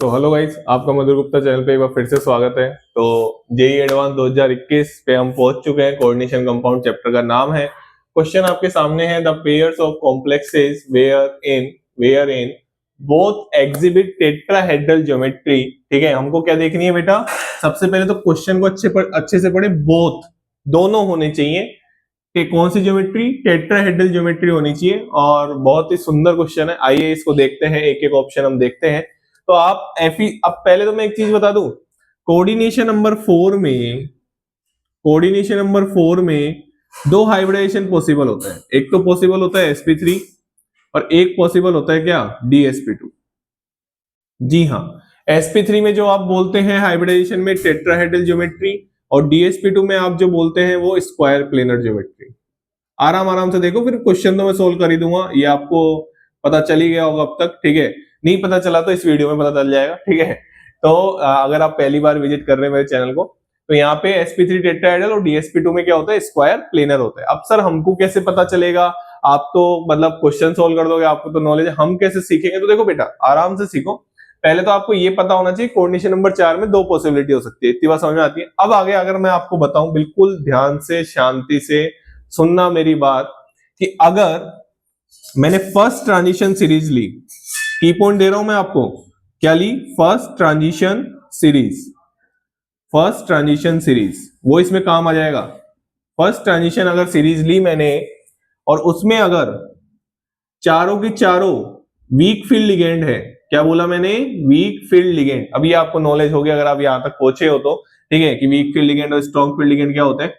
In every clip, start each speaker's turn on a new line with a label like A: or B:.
A: तो hello guys, आपका मधुर Gupta channel पे एक बार फिर से स्वागत है। तो जेई एडवांस 2021 पे हम पहुंच चुके हैं। कोऑर्डिनेशन कंपाउंड चैप्टर का नाम है। क्वेश्चन आपके सामने है, the pairs of complexes where in both exhibit tetrahedral geometry. ठीक है, हमको क्या देखनी है बेटा? सबसे पहले तो क्वेश्चन को अच्छे से पढ़े। बोथ दोनों होने चाहिए कि कौन सी ज्योमेट्री? टेट्राहेड्रल ज्योमेट्री होनी चाहिए। और बहुत ही सुंदर क्वेश्चन है, आइए इसको देखते हैं, एक एक ऑप्शन हम देखते हैं। तो आप अब पहले तो मैं एक चीज बता दूं, कोऑर्डिनेशन नंबर 4 में दो हाइब्रिडाइजेशन पॉसिबल होता है। एक तो पॉसिबल होता है sp3 और एक पॉसिबल होता है क्या? dsp2। जी हाँ, sp3 में जो आप बोलते हैं हाइब्रिडाइजेशन में टेट्राहेड्रल ज्योमेट्री, और dsp2 में आप जो बोलते हैं वो स्क्वायर प्लेनर ज्योमेट्री। आराम से देखो, फिर क्वेश्चन तो मैं सोल्व कर ही दूंगा, ये आपको पता चल ही गया होगा अब तक। ठीक है, नहीं पता चला तो इस वीडियो में पता चल जाएगा। ठीक है, तो अगर आप पहली बार विजिट कर रहे हैं मेरे चैनल को, तो यहाँ पे sp3 टेट्राहेड्रल और dsp2 में क्या होता है? स्क्वायर प्लेनर होता है। अब सर हमको कैसे पता चलेगा? आप तो मतलब क्वेश्चन सोल्व कर दोगे, आपको तो नॉलेज है, हम कैसे सीखेंगे? तो देखो बेटा, आराम से सीखो। पहले तो आपको ये पता होना चाहिए कोऑर्डिनेशन नंबर 4 में दो पॉसिबिलिटी हो सकती है, इतनी बात समझ में आती है। अब आगे अगर मैं आपको बताऊं, बिल्कुल ध्यान से शांति से सुनना मेरी बात, कि अगर मैंने फर्स्ट ट्रांजिशन सीरीज ली, की पॉइंट दे रहा हूं मैं आपको, क्या ली? फर्स्ट ट्रांजिशन सीरीज वो इसमें काम आ जाएगा। फर्स्ट ट्रांजिशन अगर सीरीज ली मैंने, और उसमें अगर चारों की चारों वीक फील्ड लिगेंड है, क्या बोला मैंने? Weak field ligand. अभी आपको नॉलेज हो गया अगर आप यहां तक पहुंचे हो तो, ठीक है, कि वीक फील्ड लिगेंड और स्ट्रॉन्ग फील्ड लिगेंड क्या होता है।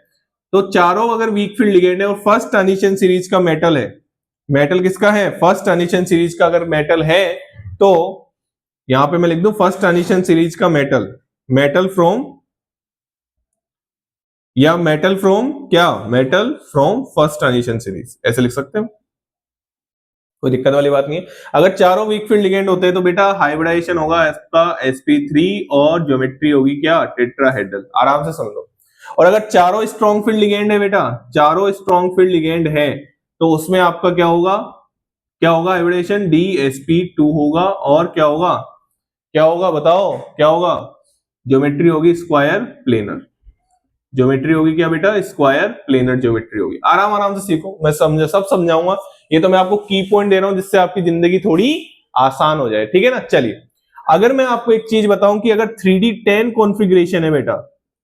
A: तो चारों अगर वीक फील्ड लिगेंड है और फर्स्ट ट्रांजिशन सीरीज का मेटल है, मेटल किसका है? फर्स्ट ट्रांजिशन सीरीज का अगर मेटल है, तो यहां पे मैं लिख दूं फर्स्ट ट्रांजिशन सीरीज का metal from first transition series, ऐसे लिख सकते हैं, कोई दिक्कत वाली बात नहीं है। अगर चारों वीक फील्ड लिगेंड होते हैं तो बेटा हाइब्रिडाइजेशन होगा इसका sp3 और ज्योमेट्री होगी क्या? टेट्राहेड्रल। आराम से सुन लो। और अगर चारों स्ट्रॉन्ग फील्ड लिगेंड है बेटा, चारों स्ट्रॉन्ग फील्ड लिगेंड है, तो उसमें आपका क्या होगा? हाइब्रिडेशन dsp2 होगा। और क्या होगा बताओ? क्या होगा? ज्योमेट्री होगी स्क्वायर प्लेनर। ज्योमेट्री होगी क्या बेटा? स्क्वायर प्लेनर ज्योमेट्री होगी। आराम से सीखो, मैं सब समझाऊंगा। ये तो मैं आपको की पॉइंट दे रहा हूं जिससे आपकी जिंदगी थोड़ी आसान हो जाए। ठीक है ना? चलिए, अगर मैं आपको एक चीज बताऊं कि अगर 3D10 कॉन्फ़िगरेशन है बेटा,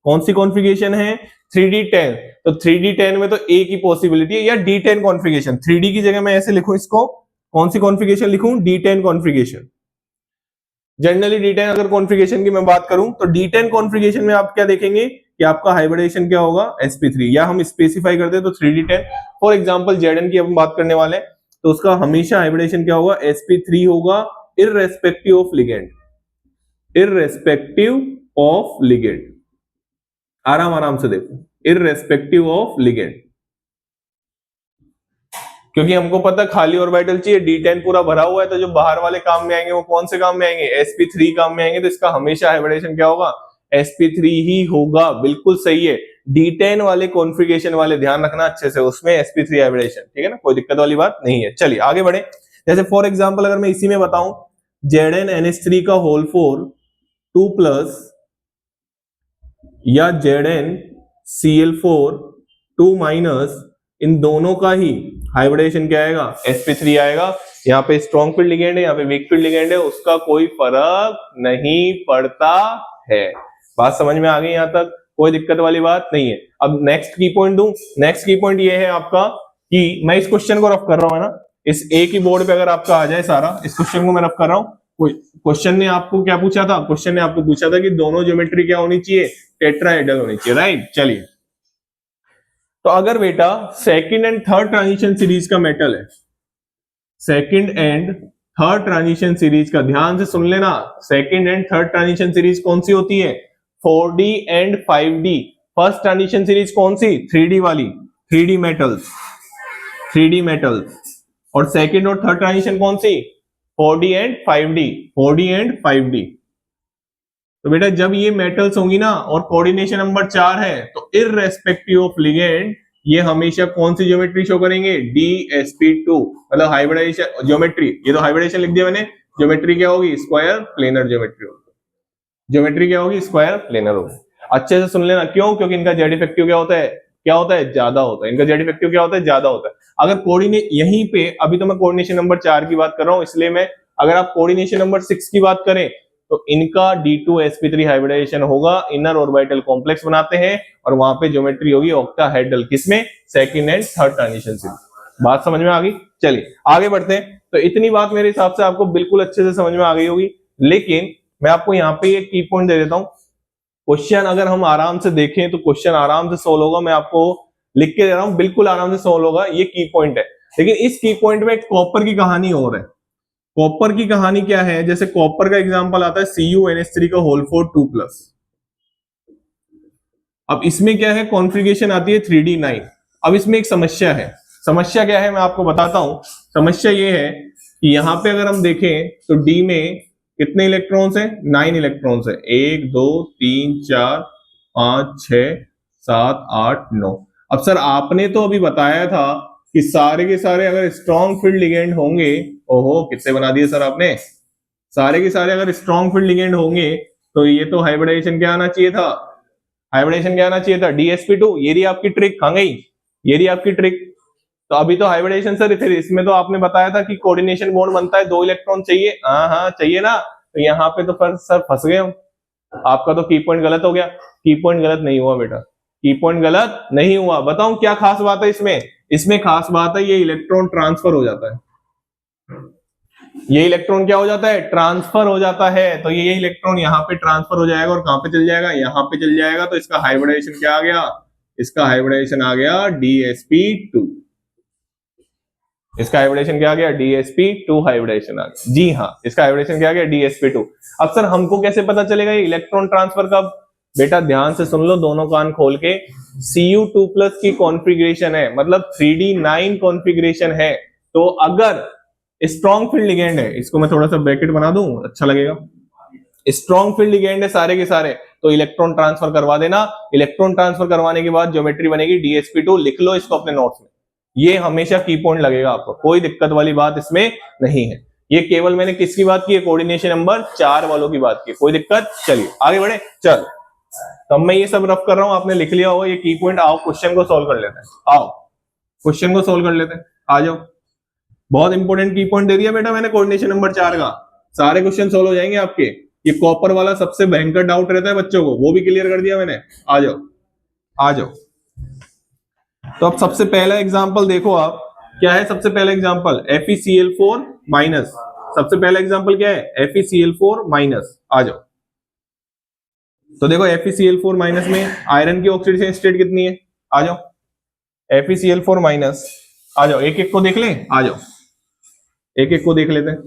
A: कौन सी कॉन्फ़िगरेशन है? 3D10। तो 3D10 में तो एक ही पॉसिबिलिटी है, या D10 कॉन्फ़िगरेशन। 3D की जगह मैं ऐसे लिखूं इसको, कौन सी कॉन्फ़िगरेशन लिखूं? D10 configuration. जनरली D10 अगर कॉन्फ़िगरेशन की मैं बात करूं, तो D10 कॉन्फ़िगरेशन में आप क्या देखेंगे कि आपका हाइब्रिडेशन क्या होगा? sp3, या हम स्पेसिफाई करते हैं तो 3D10। फॉर एग्जांपल Zn की हम बात करने वाले हैं, तो उसका हमेशा हाइब्रिडेशन क्या होगा? sp3 होगा, इररेस्पेक्टिव ऑफ लिगेंड। आराम से देखो, इररेस्पेक्टिव ऑफ लिगेंड, क्योंकि हमको पता खाली ऑर्बिटल चाहिए, D10 पूरा भरा हुआ है, तो जो बाहर वाले काम में आएंगे वो कौन से काम में आएंगे? sp3 काम में आएंगे। तो इसका हमेशा हाइब्रिडेशन क्या होगा? sp3 ही होगा। बिल्कुल सही है। D10 वाले कॉन्फ़िगरेशन वाले ध्यान रखना अच्छे से, उसमें sp3 हाइब्रिडेशन। ठीक है ना, कोई दिक्कत वाली बात नहीं है। चलिए आगे बढ़े। जैसे फॉर एग्जाम्पल अगर मैं इसी में बताऊं, ZnNH3 का होल 4 2+, या ZnCl4 2-, इन दोनों का ही हाइब्रिडेशन क्या आएगा? sp3 आएगा। यहाँ पे स्ट्रॉन्ग फील्ड लिगेंड है, यहाँ पे वीक फील्ड लिगेंड है, उसका कोई फर्क नहीं पड़ता है। बात समझ में आ गई? यहाँ तक कोई दिक्कत वाली बात नहीं है। अब नेक्स्ट की पॉइंट दूं। नेक्स्ट की पॉइंट ये है आपका, कि मैं इस क्वेश्चन को रफ कर रहा हूं, है ना, इस एक ही बोर्ड पे अगर आपका आ जाए सारा, इस क्वेश्चन को मैं रफ कर रहा हूं। क्वेश्चन ने आपको क्या पूछा था? क्वेश्चन ने आपको पूछा था कि दोनों ज्योमेट्री क्या होनी चाहिए? टेट्राहेड्रल होनी चाहिए, राइट। चलिए, तो अगर बेटा second and third transition series का मेटल है, second and third transition series का, ध्यान से सुन लेना, second and third transition series कौन सी होती है? 4D and 5D। First transition series कौन सी? 3D वाली, 3D मेटल्स। और सेकंड और थर्ड ट्रांजिशन कौन सी? 4D and 5D। तो बेटा जब ये मेटल्स होंगी ना, और कोऑर्डिनेशन नंबर 4 है, तो इररेस्पेक्टिव ऑफ लिगेंड ये हमेशा कौन सी ज्योमेट्री शो करेंगे? dsp2, मतलब हाइब्रिडाइजेशन ज्योमेट्री। ये तो हाइब्रिडाइजेशन लिख दिया मैंने, ज्योमेट्री क्या होगी? स्क्वायर प्लेनर ज्योमेट्री होगी। ज्योमेट्री क्या होगी? स्क्वायर प्लेनर होगी। अच्छे से सुन लेना, क्यों? क्योंकि इनका जेड इफेक्टिव क्या होता है? क्या होता है? ज्यादा होता है। इनका जेड इफेक्टिव क्या होता है? ज्यादा होता है। अगर कोऑर्डिनेट यहीं पे, अभी तो मैं कोऑर्डिनेशन नंबर 4 की बात कर रहा हूं, इसलिए मैं, अगर आप कोऑर्डिनेशन नंबर 6 की बात करें तो इनका D2sp3 हाइब्रिडाइजेशन होगा, इनर ऑर्बिटल कॉम्प्लेक्स बनाते हैं और वहां पे ज्योमेट्री होगी ऑक्टाहेड्रल। किसमें? सेकंड एंड थर्ड ट्रांजिशन से। बात समझ में आ गई? चलिए आगे बढ़ते हैं। तो इतनी बात मेरे हिसाब से आपको बिल्कुल अच्छे से समझ में आ गई होगी, लेकिन मैं आपको यहाँ पे एक की पॉइंट दे देता हूं। क्वेश्चन अगर हम आराम से देखें तो क्वेश्चन आराम से सोल्व होगा। मैं आपको लिख के दे रहा हूं, बिल्कुल आराम से सोल्व होगा, ये की पॉइंट है। लेकिन इस की पॉइंट में एक कॉपर की कहानी और है। कॉपर की कहानी क्या है? जैसे कॉपर का एग्जांपल आता है CuNH3 का होल 4 2+। अब इसमें क्या है? कॉन्फ़िगरेशन आती है 3D9। अब इसमें एक समस्या है। समस्या क्या है मैं आपको बताता हूं। समस्या ये है कि यहां पे अगर हम देखें तो डी में कितने इलेक्ट्रॉन्स हैं? 9 इलेक्ट्रॉन्स है। 1 2 3 4 5 6 7 8 9। अब सर आपने तो अभी बताया था कि सारे के सारे अगर स्ट्रॉन्ग फील्ड लिगेंड होंगे, ओहो कितने बना दिए सर आपने, सारे के सारे अगर स्ट्रॉन्ग फील्ड लिगेंड होंगे तो ये तो हाइब्रिडाइजेशन क्या आना चाहिए था? हाइब्रिडेशन क्या आना चाहिए था? DsP2। ये रही आपकी ट्रिक। कहां गई? ये रही आपकी ट्रिक। तो अभी तो हाइब्रिडेशन सर, फिर इसमें तो आपने बताया था कि कोऑर्डिनेशन बॉन्ड बनता है, 2 इलेक्ट्रॉन चाहिए। हाँ हाँ चाहिए ना। तो यहाँ पे तो फिर सर फंस गए हम। आपका तो की पॉइंट गलत हो गया। की पॉइंट गलत नहीं हुआ बेटा, की पॉइंट गलत नहीं हुआ। बताऊं क्या खास बात है इसमें? इसमें खास बात है ये इलेक्ट्रॉन ट्रांसफर हो जाता है। ये इलेक्ट्रॉन क्या हो जाता है? ट्रांसफर हो जाता है। तो ये इलेक्ट्रॉन यहाँ पे ट्रांसफर हो जाएगा और कहां पे चल जाएगा? यहाँ पे चल जाएगा। तो इसका हाइब्रिडाइजेशन क्या आ गया? इसका हाइब्रिडाइजेशन आ गया DsP2। इसका हाइब्रिडेशन क्या आ गया? DsP2 हाइब्रिडेशन आ गया। जी हाँ, इसका हाइब्रिडेशन क्या आ गया? DsP2। अब सर हमको कैसे पता चलेगा ये इलेक्ट्रॉन ट्रांसफर कब? बेटा ध्यान से सुन लो, दोनों कान खोल के। Cu2+ की कॉन्फ़िगरेशन है, मतलब 3D9 कॉन्फ़िगरेशन है। तो अगर स्ट्रॉन्ग फील्ड लिगेंड है, इसको मैं थोड़ा सा ब्रैकेट बना दूं, अच्छा लगेगा। स्ट्रॉन्ग फील्ड लिगेंड है सारे के सारे, तो इलेक्ट्रॉन ट्रांसफर करवा देना। इलेक्ट्रॉन ट्रांसफर करवाने के बाद ज्योमेट्री बनेगी DsP2। लिख लो इसको अपने नोट्स में, ये हमेशा की पॉइंट लगेगा आपको, कोई दिक्कत वाली बात इसमें नहीं है। ये केवल मैंने किसकी बात की है? कोऑर्डिनेशन नंबर 4 वालों की बात की, कोई दिक्कत? चलिए आगे बढ़े। चल तब मैं ये सब रफ कर रहा हूं, आपने लिख लिया होगा ये की पॉइंट। आओ क्वेश्चन को सोल्व कर लेते हैं। आओ क्वेश्चन को सोल्व कर लेते हैं, आ जाओ। बहुत इंपॉर्टेंट की पॉइंट दे दिया बेटा मैंने कोऑर्डिनेशन नंबर 4 का। सारे क्वेश्चन सोल्व हो जाएंगे आपके। ये कॉपर वाला सबसे भयंकर डाउट रहता है बच्चों को, वो भी क्लियर कर दिया मैंने। आ जाओ आ जाओ। तो अब सबसे पहला एग्जांपल देखो आप, क्या है सबसे पहला एग्जांपल? FeCl4 minus. सबसे पहला एग्जांपल क्या है? FeCl4 minus. आ जाओ। तो देखो FeCl4 माइनस में आयरन की ऑक्सीडेशन स्टेट कितनी है? आ जाओ। FeCl4 माइनस, आ जाओ एक एक को देख लें। आ जाओ एक एक को देख लेते हैं।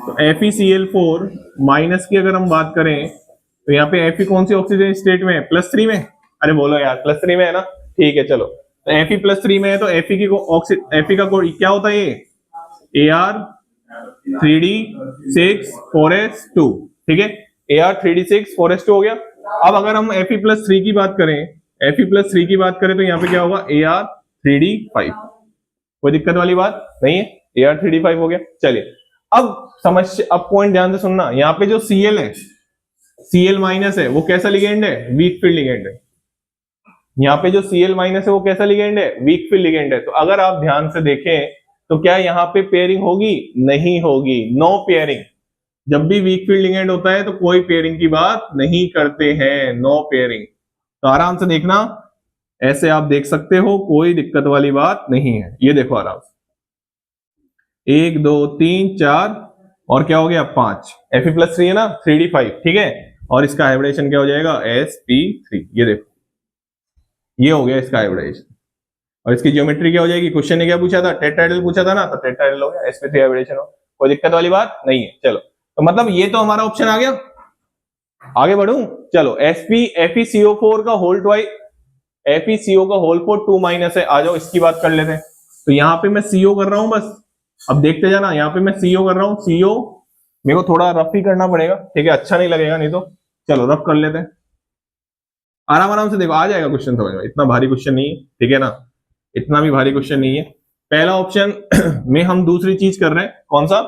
A: तो FeCl4 माइनस की अगर हम बात करें तो यहाँ पे Fe कौन सी ऑक्सीजन स्टेट में है? +3 में। अरे बोलो यार, +3 में है ना? ठीक है चलो। तो Fe +3 में है तो Fe का कोड क्या होता है? ये Ar3d6 4s2। ठीक है, Ar3d6 4s2 हो गया। अब अगर हम Fe+3 की बात करें, Fe+3 की बात करें तो यहाँ पे क्या होगा? Ar3d5। कोई दिक्कत वाली बात नहीं है, Ar3d5 हो गया। चलिए अब समस्या, अब पॉइंट ध्यान से सुनना। यहाँ पे जो Cl है, Cl माइनस है, वो कैसा लिगेंड है? वीक फील्ड लिगेंड है। यहाँ पे जो Cl माइनस है वो कैसा लिगेंड है? वीक फील्ड लिगेंड है। तो अगर आप ध्यान से देखें तो क्या यहाँ पे पेयरिंग होगी? नहीं होगी, नो पेयरिंग। जब भी वीक फील्ड लिगेंड होता है तो कोई पेयरिंग की बात नहीं करते हैं, नो पेयरिंग। तो आराम से देखना, ऐसे आप देख सकते हो, कोई दिक्कत वाली बात नहीं है। ये देखो आराम से, 1 2 3 4 और क्या हो गया? 5। Fe+3 है ना, 3d5। ठीक है, और इसका हाइब्रिडेशन क्या हो जाएगा? sp3। ये देखो, ये हो गया इसका हाइब्रिडेशन। और इसकी ज्योमेट्री क्या हो जाएगी? क्वेश्चन ने क्या पूछा था? टेट्राहेड्रल पूछा था ना, तो टेट्राहेड्रल हो गया, sp3 हाइब्रिडेशन हो। कोई दिक्कत वाली बात नहीं है। चलो तो मतलब ये तो हमारा ऑप्शन आ गया। आगे बढ़ूं, चलो FeCO4 का होल ट्वाइस, FeCO का होल 2 माइनस है। आ जाओ इसकी बात कर लेते हैं। तो यहाँ पे मैं CO कर रहा हूं बस, अब देखते जाना। यहाँ पे मैं CO कर रहा हूँ। CO मेरे को थोड़ा रफ ही करना पड़ेगा, ठीक है, अच्छा नहीं लगेगा नहीं तो। चलो रफ कर लेते हैं, आराम आराम से देखो, आ जाएगा क्वेश्चन समझ में। इतना भारी क्वेश्चन नहीं है, ठीक है ना, इतना भी भारी क्वेश्चन नहीं है। पहला ऑप्शन में हम दूसरी चीज कर रहे हैं, कौन सा?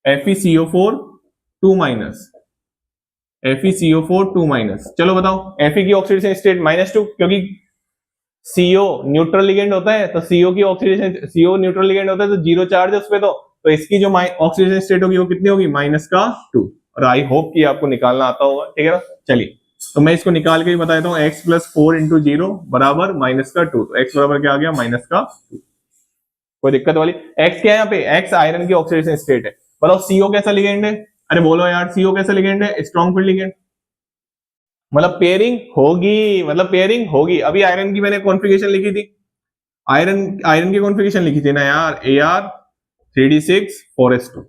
A: FeCO4 2 minus, FeCO4 2 minus. चलो बताओ Fe की ऑक्सीडेशन स्टेट -2, क्योंकि CO न्यूट्रल लिगेंड होता है, तो CO की ऑक्सीडेशन, CO न्यूट्रल लिगेंड होता है तो 0 चार्ज है उसपे, तो इसकी जो ऑक्सीडेशन स्टेट होगी वो कितनी होगी, -2। और आई होप कि आपको निकालना आता होगा, ठीक है ना। चलिए तो मैं इसको निकाल के ही बता देता हूँ, x + 4 × 0 बराबर -2, तो x बराबर क्या आ गया, -2। कोई दिक्कत वाली, x क्या है यहाँ पे, x आयरन की ऑक्सीडेशन स्टेट है। बताओ CO कैसा लिगेंड है, अरे बोलो यार CO कैसा लिगेंड है, स्ट्रॉन्ग फील्ड लिगेंड, मतलब पेयरिंग होगी, मतलब पेयरिंग होगी। अभी आयरन की मैंने कॉन्फ़िगरेशन लिखी थी, आयरन की कॉन्फ़िगरेशन लिखी थी ना यार, Ar3d6 4s2,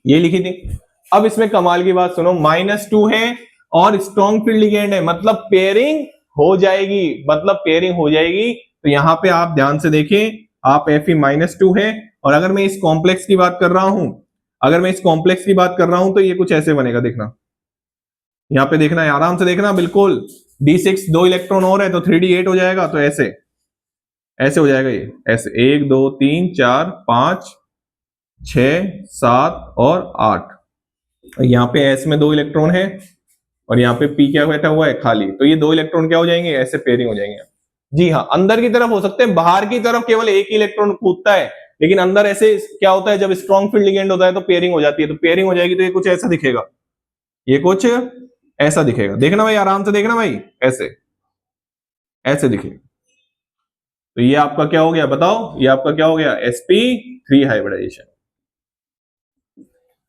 A: ये लिखी थी। अब इसमें कमाल की बात सुनो, -2 है और स्ट्रॉन्ग फील्ड लिगेंड है, मतलब पेयरिंग हो जाएगी, मतलब पेयरिंग हो जाएगी। तो यहां पे आप ध्यान से देखें, आप Fe -2 है, और अगर मैं इस कॉम्प्लेक्स की बात कर रहा हूं, अगर मैं इस कॉम्प्लेक्स की बात कर रहा हूं तो ये कुछ ऐसे बनेगा, देखना यहां पे, देखना है आराम से देखना, बिल्कुल D6 2 इलेक्ट्रॉन और है तो 3d8 हो जाएगा, तो ऐसे ऐसे हो जाएगा, ये ऐसे 1 2 3 4 5 6 7 और 8। यहाँ पे S में 2 इलेक्ट्रॉन है और यहाँ पे P क्या बैठा हुआ है, खाली, तो ये 2 इलेक्ट्रॉन क्या हो जाएंगे, ऐसे पेयरिंग हो जाएंगे। जी हाँ, अंदर की तरफ हो सकते हैं, बाहर की तरफ केवल एक ही इलेक्ट्रॉन कूदता है, लेकिन अंदर ऐसे क्या होता है, जब स्ट्रॉन्ग फील्ड लिगेंड होता है तो पेयरिंग हो जाती है, तो पेयरिंग हो जाएगी तो ये कुछ ऐसा दिखेगा, ये कुछ ऐसा दिखेगा, देखना भाई आराम से देखना भाई, ऐसे ऐसे दिखेगा। तो ये आपका क्या हो गया बताओ, ये आपका क्या हो गया, sp3 हाइब्रिडाइजेशन,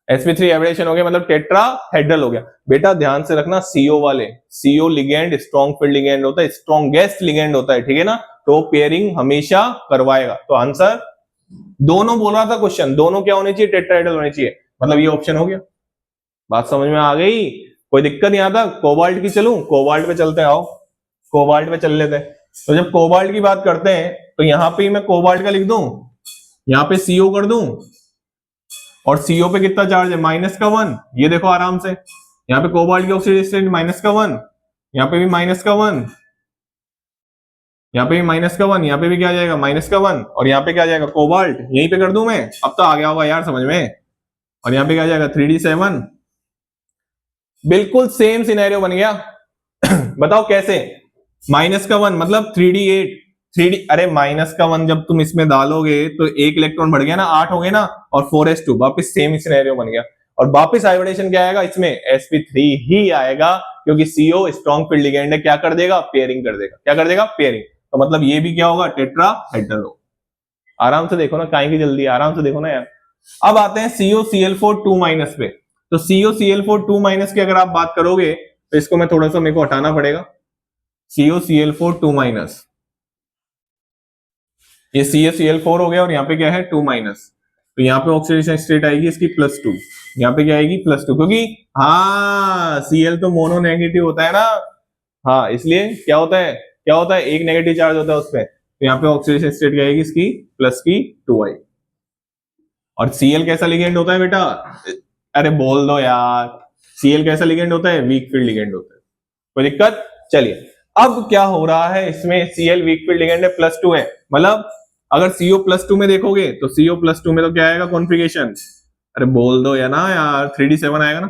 A: sp3 हाइब्रिडेशन हो गया, मतलब टेट्राहेड्रल हो गया। बेटा ध्यान से रखना, CO वाले, CO ligand strong field ligand होता है, स्ट्रॉन्गेस्ट लिगेंड होता है, ठीक है ना, तो पेयरिंग हमेशा करवाएगा। तो आंसर दोनों बोल रहा था क्वेश्चन, दोनों क्या होने चाहिए, टेट्राहेड्रल होने चाहिए, मतलब ये ऑप्शन हो गया। बात समझ में आ गई, कोई दिक्कत नहीं आता। कोबाल्ट की चलूं, कोबाल्ट पे चलते हैं, आओ कोबाल्ट पे चल लेते हैं। तो जब कोबाल्ट की बात करते हैं तो यहां पे मैं कोबाल्ट का लिख दूं, यहां पे CO कर दूं, और CO पे कितना चार्ज है, -1, ये देखो आराम से, यहाँ पे कोबाल्ट की ऑक्सीडेशन स्टेट -1, यहाँ पे भी -1, यहाँ पे भी -1, यहाँ पे भी क्या आ जाएगा, -1, और यहाँ पे क्या आ जाएगा, कोबाल्ट, यहीं पे कर दूं मैं, अब तो आ गया होगा यार समझ में। और यहाँ पे क्या आ जाएगा, 3d7, बिल्कुल सेम सिनेरियो बन गया। बताओ कैसे, -1 मतलब 3d8, 3d, अरे -1 जब तुम इसमें डालोगे तो एक इलेक्ट्रॉन बढ़ गया ना, 8 हो गए ना, और 4s2, वापिस सेम सिनेरियो बन गया, और वापिस हाइब्रिडेशन क्या आएगा इसमें, sp3 ही आएगा, क्योंकि CO स्ट्रॉन्ग फील्ड लिगेंड है, क्या कर देगा, पेयरिंग कर देगा, क्या कर देगा, पेयरिंग। तो मतलब ये भी क्या होगा, टेट्राहेड्रल होगा। आराम से देखो ना, काहे की जल्दी, आराम से देखो ना यार। अब आते हैं COCl4 2- पे। तो COCl4 2- की अगर आप बात करोगे तो इसको मैं थोड़ा सा, मेरे को हटाना पड़ेगा, COCl4 2-, ये CaCl4 हो गया, और यहाँ पे क्या है 2-, तो यहाँ पे ऑक्सीडेशन स्टेट आएगी इसकी +2, यहाँ पे क्या आएगी +2, क्योंकि हाँ Cl तो मोनो नेगेटिव होता है ना, हाँ इसलिए क्या होता है, क्या होता है, एक नेगेटिव चार्ज होता है उसपे, तो यहाँ पे ऑक्सीडेशन स्टेट क्या आएगी इसकी, +2 आई। और Cl कैसा लिगेंड होता है बेटा, अरे बोल दो यार, Cl कैसा लिगेंड होता है, वीक फील्ड लिगेंड होता है, कोई दिक्कत। चलिए अब क्या हो रहा है इसमें, Cl वीक फील्ड लिगेंड है, +2 है, मतलब अगर CO +2 में देखोगे तो CO +2 में तो क्या आएगा कॉन्फ़िगरेशन, अरे बोल दो या ना यार, 3d7 आएगा ना,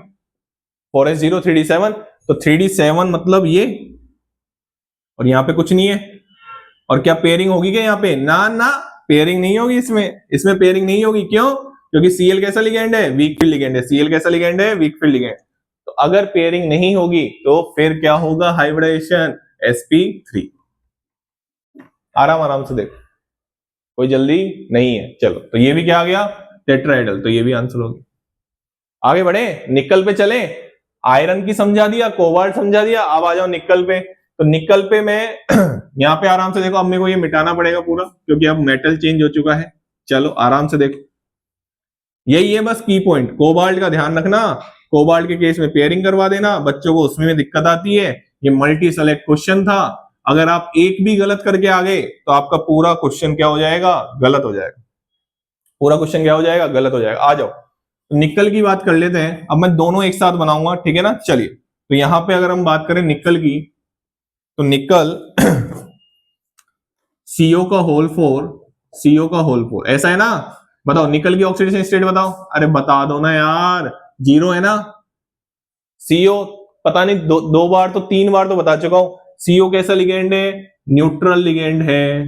A: 4s0 3d7, तो 3d7 मतलब ये, और यहाँ पे कुछ नहीं है, और क्या पेयरिंग होगी क्या यहाँ पे, ना ना पेयरिंग नहीं होगी इसमें, इसमें पेयरिंग नहीं होगी, क्यों, क्योंकि Cl कैसा लिगेंड है, वीक फील्ड लिगेंड है, Cl कैसा लिगेंड है, वीक फील्ड लिगेंड। तो अगर पेयरिंग नहीं होगी तो फिर क्या होगा, हाइब्रिडेशन, sp3। आराम आराम से देखो, कोई जल्दी नहीं है। चलो तो ये भी क्या आ गया, टेट्राहेड्रल, तो ये भी आंसर हो गया। आगे बढ़े, निकल पे चले, आयरन की समझा दिया, कोबाल्ट समझा दिया, अब आ जाओ निकल पे। तो निकल पे मैं यहाँ पे आराम से देखो, अब मेरे को ये मिटाना पड़ेगा पूरा, क्योंकि अब मेटल चेंज हो चुका है। चलो आराम से देखो, यही है बस की पॉइंट, कोबाल्ट का ध्यान रखना, कोबाल्ट के केस में पेयरिंग करवा देना, बच्चों को उसमें दिक्कत आती है, ये मल्टी सेलेक्ट क्वेश्चन था, अगर आप एक भी गलत करके आ गए तो आपका पूरा क्वेश्चन क्या हो जाएगा, गलत हो जाएगा, पूरा क्वेश्चन क्या हो जाएगा, गलत हो जाएगा। आ जाओ तो निकल की बात कर लेते हैं, अब मैं दोनों एक साथ बनाऊंगा, ठीक है ना। चलिए तो यहां पे अगर हम बात करें निकल की, तो निकल CO का होल 4, CO का होल 4 ऐसा है ना, बताओ निकल की ऑक्सीडेशन स्टेट बताओ, अरे बता दो ना यार, 0 है ना। सीओ पता नहीं दो बार तो 3 बार तो बता चुका हूं। सीओ कैसा लिगेंड है? न्यूट्रल लिगेंड है,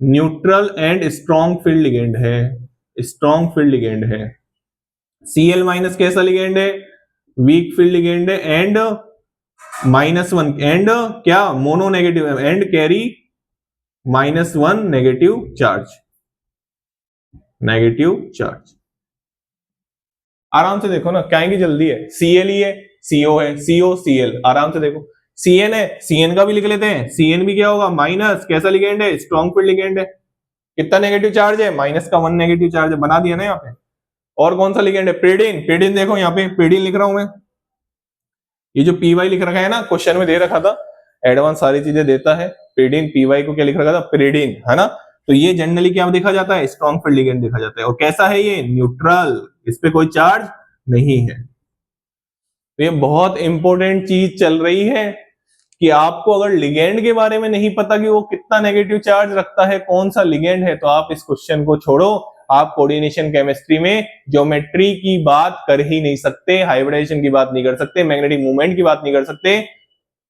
A: neutral and strong field ligand है, स्ट्रॉन्ग फील्ड लिगेंड है। Cl माइनस कैसा लिगेंड है? वीक फील्ड लिगेंड है एंड -1 एंड क्या mono negative and carry -1 negative charge, negative charge. आराम से देखो ना, क्या की जल्दी है, Cl ही है, CO है, CO Cl, आराम से देखो। Cn है, Cn का भी लिख लेते हैं, Cn भी क्या होगा? माइनस, कैसा लिगेंड है? स्ट्रॉन्ग फील्ड लिगेंड है। कितना नेगेटिव चार्ज है? -1 नेगेटिव चार्ज है, बना दिया ना यहाँ पे। और कौन सा लिगेंड है? पेडिन, पेडिन देखो यहाँ पे पेडिन लिख रहा हूं मैं, ये जो पीवाई लिख रखा है ना, क्वेश्चन में दे रखा था, एडवांस सारी चीजें देता है। पेडिन, पीवाई को क्या लिख रखा था? पेरिडिन, है ना। तो ये जनरली क्या देखा जाता है? स्ट्रॉन्ग फील्ड लिगेंड देखा जाता है। और कैसा है ये? न्यूट्रल, इस पे कोई चार्ज नहीं है। तो ये बहुत इंपॉर्टेंट चीज चल रही है कि आपको अगर लिगेंड के बारे में नहीं पता कि वो कितना नेगेटिव चार्ज रखता है, कौन सा लिगेंड है, तो आप इस क्वेश्चन को छोड़ो। आप कोऑर्डिनेशन केमिस्ट्री में ज्योमेट्री की बात कर ही नहीं सकते, हाइब्रिडाइजेशन की बात नहीं कर सकते, मैग्नेटिक मूवमेंट की बात नहीं कर सकते,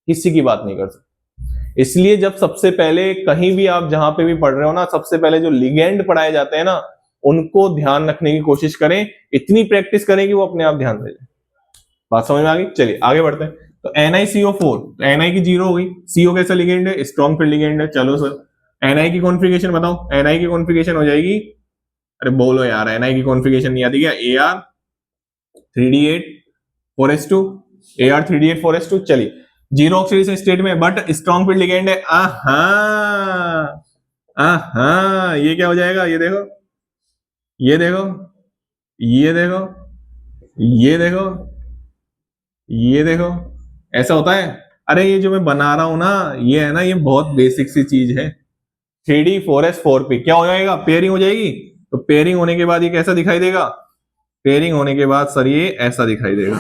A: किसी की बात नहीं कर सकते। इसलिए जब सबसे पहले कहीं भी आप जहां पे भी पढ़ रहे हो ना, सबसे पहले जो लिगेंड पढ़ाए जाते हैं ना, उनको ध्यान रखने की कोशिश करें, इतनी प्रैक्टिस करें कि वो अपने आप ध्यान दे जाए। बात समझ में आ गई? चलिए आगे बढ़ते हैं। तो NiCO4, तो Ni की 0 हो गई। CO कैसा लिगेंड है? स्ट्रॉन्ग फील्ड लिगेंड है। चलो सर Ni की कॉन्फ़िगरेशन बताओ। Ni की कॉन्फ़िगरेशन हो जाएगी, अरे बोलो यार, Ni की कॉन्फ़िगरेशन नहीं आती क्या? Ar3D8 4s2, Ar3D8 4s2। चलिए 0 ऑक्सीडेशन स्टेट में बट स्ट्रॉन्ग फील्ड लिगेंड है। आहा आहा, ये क्या हो जाएगा? ये देखो, ये देखो, ये देखो, ये देखो, ये देखो, ऐसा होता है। अरे ये जो मैं बना रहा हूं ना, ये है ना, ये बहुत बेसिक सी चीज है। 3D4s4p क्या हो जाएगा? पेयरिंग हो जाएगी। तो पेयरिंग होने के बाद ये कैसा दिखाई देगा? पेयरिंग होने के बाद सर ये ऐसा दिखाई देगा।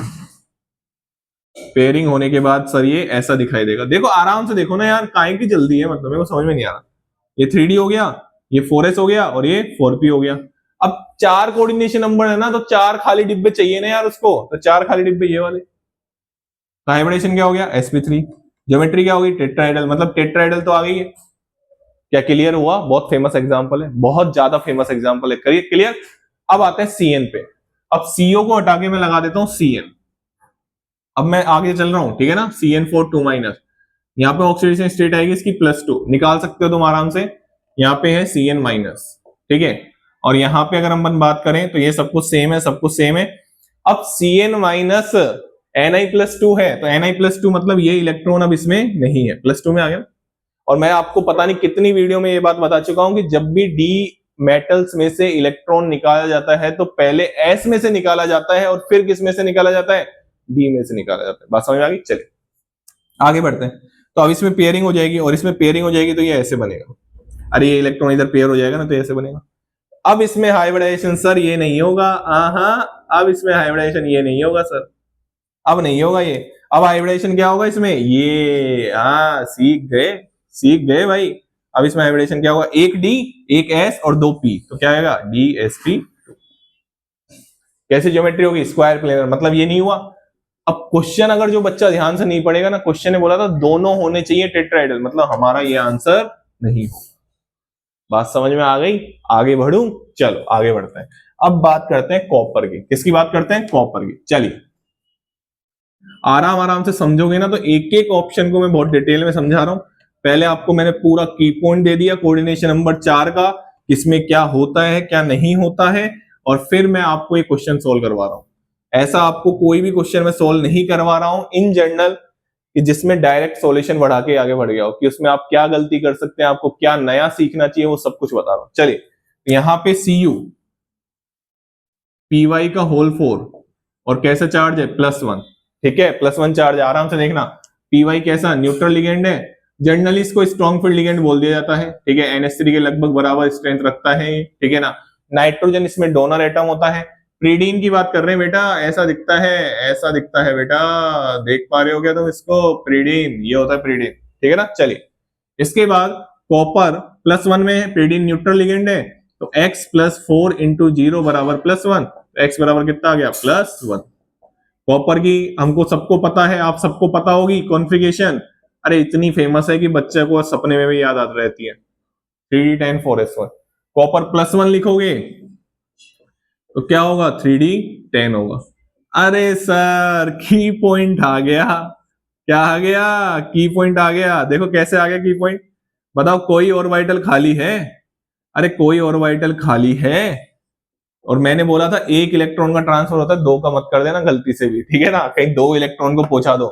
A: पेयरिंग होने के बाद सर ये ऐसा दिखाई देगा। देखो आराम से देखो ना यार, काहे की जल्दी है, मतलब मेरे को समझ में नहीं आ रहा। ये 3D हो गया, ये 4s हो गया और ये 4p हो गया। अब 4 कोऑर्डिनेशन नंबर है ना, तो 4 खाली डिब्बे चाहिए ना यार उसको, तो 4 खाली डिब्बे ये वाले। हाइब्रिडेशन क्या हो गया? sp3। ज्योमेट्री क्या होगी? टेट्राहेड्रल, मतलब टेट्राहेड्रल तो आ गई है। क्या क्लियर हुआ? बहुत फेमस एग्जांपल है, बहुत ज्यादा फेमस एग्जांपल है। करिए क्लियर। अब आते हैं Cn पे। अब CO को हटा के मैं लगा देता हूं Cn। अब मैं आगे चल रहा हूं, ठीक है ना। CN4 2-, यहाँ पे ऑक्सीडेशन स्टेट आएगी इसकी +2, निकाल सकते हो तुम आराम से। यहाँ पे है Cn-, ठीक है। और यहाँ पे अगर हम बात करें तो ये सब कुछ सेम है, सब कुछ सेम है। अब Cn- Ni+2 है, तो Ni+2 मतलब ये इलेक्ट्रॉन अब इसमें नहीं है, +2 में आ गया। और मैं आपको पता नहीं कितनी वीडियो में ये बात बता चुका हूं कि जब भी डी मेटल्स में से इलेक्ट्रॉन निकाला जाता है तो पहले एस में से निकाला जाता है और फिर किस में से निकाला जाता है? डी में से निकाला जाता है। बात समझ में आ गई? चलिए आगे बढ़ते हैं। तो अब इसमें पेयरिंग हो जाएगी और इसमें पेयरिंग हो जाएगी, तो ये ऐसे बनेगा। अरे ये इलेक्ट्रॉन इधर पेयर हो जाएगा ना, तो ऐसे बनेगा। अब इसमें हाइब्रिडाइजेशन सर ये नहीं होगा। अब इसमें हाइब्रिडाइजेशन ये नहीं होगा सर, अब नहीं होगा ये। अब हाइब्रिडेशन क्या होगा इसमें? ये सीख गए, सीख गए भाई। अब इसमें हाइब्रिडेशन क्या होगा? एक डी, एक एस और 2 पी, तो क्या आएगा? DsP। कैसी ज्योमेट्री होगी? स्क्वायर प्लेनर, मतलब ये नहीं हुआ। अब क्वेश्चन अगर जो बच्चा ध्यान से नहीं पढ़ेगा ना, क्वेश्चन ने बोला था दोनों होने चाहिए टेट्राहेड्रल, मतलब हमारा ये आंसर नहीं हो। बात समझ में आ गई? आगे बढ़ूं? चलो आगे बढ़ते हैं। अब बात करते हैं कॉपर की। किसकी बात करते हैं? कॉपर की। चलिए आराम आराम से समझोगे ना, तो एक एक ऑप्शन को मैं बहुत डिटेल में समझा रहा हूं। पहले आपको मैंने पूरा की पॉइंट दे दिया कोऑर्डिनेशन नंबर 4 का, इसमें क्या होता है क्या नहीं होता है, और फिर मैं आपको ये क्वेश्चन सोल्व करवा रहा हूं। ऐसा आपको कोई भी क्वेश्चन में सोल्व नहीं करवा रहा हूं इन जनरल कि जिसमें डायरेक्ट सॉल्यूशन बढ़ा के आगे बढ़ गया हो, कि उसमें आप क्या गलती कर सकते हैं, आपको क्या नया सीखना चाहिए, वो सब कुछ बता रहा हूं। चलिए यहां पे Cu py का होल 4 और कैसा चार्ज है? +1, ठीक है, +1 चार्ज। आराम से देखना, py कैसा? न्यूट्रल लिगेंड है। जनरली इसको स्ट्रॉन्ग फील्ड लिगेंड बोल दिया जाता है, ठीक है। NH3 के लगभग बराबर स्ट्रेंथ रखता है, ठीक है ना। नाइट्रोजन इसमें डोनर एटम होता है। प्रीडीन की बात कर रहे हैं बेटा, ऐसा दिखता है, ऐसा दिखता है बेटा, देख पा रहे हो क्या तुम इसको? प्रीडीन, ये होता है प्रीडीन, ठीक है ना। चलिए इसके बाद कॉपर +1 में है, प्रीडीन न्यूट्रल लिगेंड है। तो x प्लस 4 इंटू 0 बराबर +1, x बराबर कितना आ गया +1। कॉपर की हमको सबको पता है, आप सबको पता होगी कॉन्फ़िगरेशन, अरे इतनी फेमस है कि बच्चे को सपने में भी याद आती रहती है, 3d10 4s1। कॉपर +1 लिखोगे तो क्या होगा 3d10 होगा। अरे सर की पॉइंट आ गया, क्या आ गया, की पॉइंट आ गया। देखो कैसे आ गया की पॉइंट, बताओ कोई ऑर्बिटल खाली है, अरे कोई ऑर्बिटल खाली है, और मैंने बोला था एक इलेक्ट्रॉन का ट्रांसफर होता है, दो का मत कर देना गलती से भी, ठीक है ना, कहीं दो इलेक्ट्रॉन को पहुंचा दो।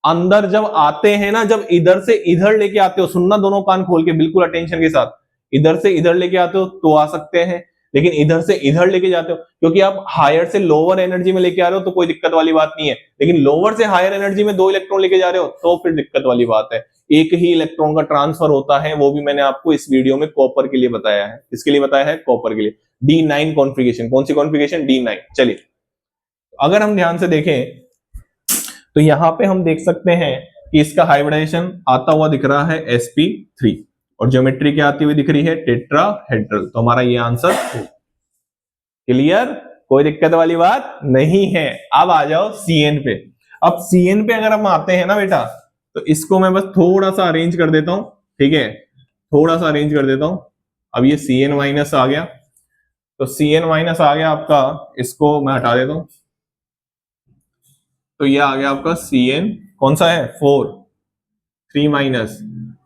A: अंदर जब आते हैं ना, जब इधर से इधर लेके आते हो, सुनना दोनों कान खोल के बिल्कुल अटेंशन के साथ, इधर से इधर लेके आते हो तो आ सकते हैं, लेकिन इधर से इधर लेके जाते हो, क्योंकि आप हायर से लोअर एनर्जी में लेके आ रहे हो तो कोई दिक्कत वाली बात नहीं है, लेकिन लोअर से हायर एनर्जी में दो इलेक्ट्रॉन लेके जा रहे हो तो फिर दिक्कत वाली बात है। एक ही इलेक्ट्रॉन का ट्रांसफर होता है, वो भी मैंने आपको इस वीडियो में कॉपर के लिए बताया है। किसके लिए बताया है? कॉपर के लिए। D9 कॉन्फ़िगरेशन, कौन सी कॉन्फ़िगरेशन? D9। चलिए अगर हम ध्यान से देखें तो यहां पे हम देख सकते हैं कि इसका हाइब्रिडाइजेशन आता हुआ दिख रहा है sp3, और ज्योमेट्री क्या आती हुई दिख रही है? टेट्राहेड्रल। तो हमारा ये आंसर क्लियर, कोई दिक्कत वाली बात नहीं है। अब आ जाओ Cn पे। अब Cn पे अगर हम आते हैं ना बेटा, तो इसको मैं बस थोड़ा सा अरेंज कर देता हूं, ठीक है, थोड़ा सा अरेंज कर देता हूं। अब ये Cn माइनस आ गया, तो Cn माइनस आ गया आपका, इसको मैं हटा देता हूं, तो ये आ गया आपका Cn, कौन सा है? 4, 3 माइनस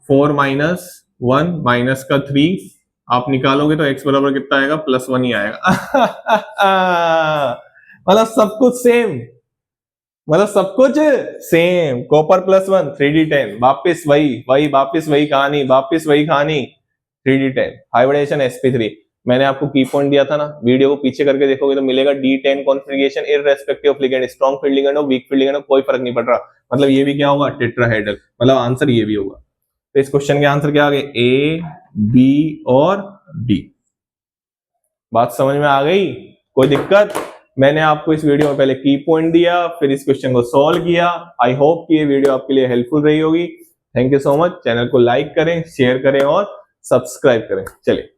A: 4 माइनस 1 माइनस का 3, आप निकालोगे तो x बराबर कितना आएगा? +1 ही आएगा। मतलब सब कुछ सेम, मतलब सब कुछ सेम। कॉपर +1 3d10, वापिस वही वही वापिस वही कहानी, वापिस वही कहानी, 3d10 हाइब्रिडाइजेशन sp3। मैंने आपको की पॉइंट दिया था ना, वीडियो को पीछे करके देखोगे तो मिलेगा D10 configuration irrespective of ligand, strong field ligand हो, वीक फील्ड लिगेंड हो, कोई फर्क नहीं पड़ रहा। मतलब ये भी क्या होगा? टेट्राहेड्रल, मतलब आंसर ये भी होगा। तो इस क्वेश्चन के आंसर क्या आ गए? A, B और D। बात समझ में आ गई? कोई दिक्कत? मैंने आपको इस वीडियो में पहले की पॉइंट दिया, फिर इस क्वेश्चन को सॉल्व किया। आई होप कि ये वीडियो आपके लिए हेल्पफुल रही होगी। Thank you so much. Channel को लाइक करें, शेयर करें और सब्सक्राइब करें। चलिए।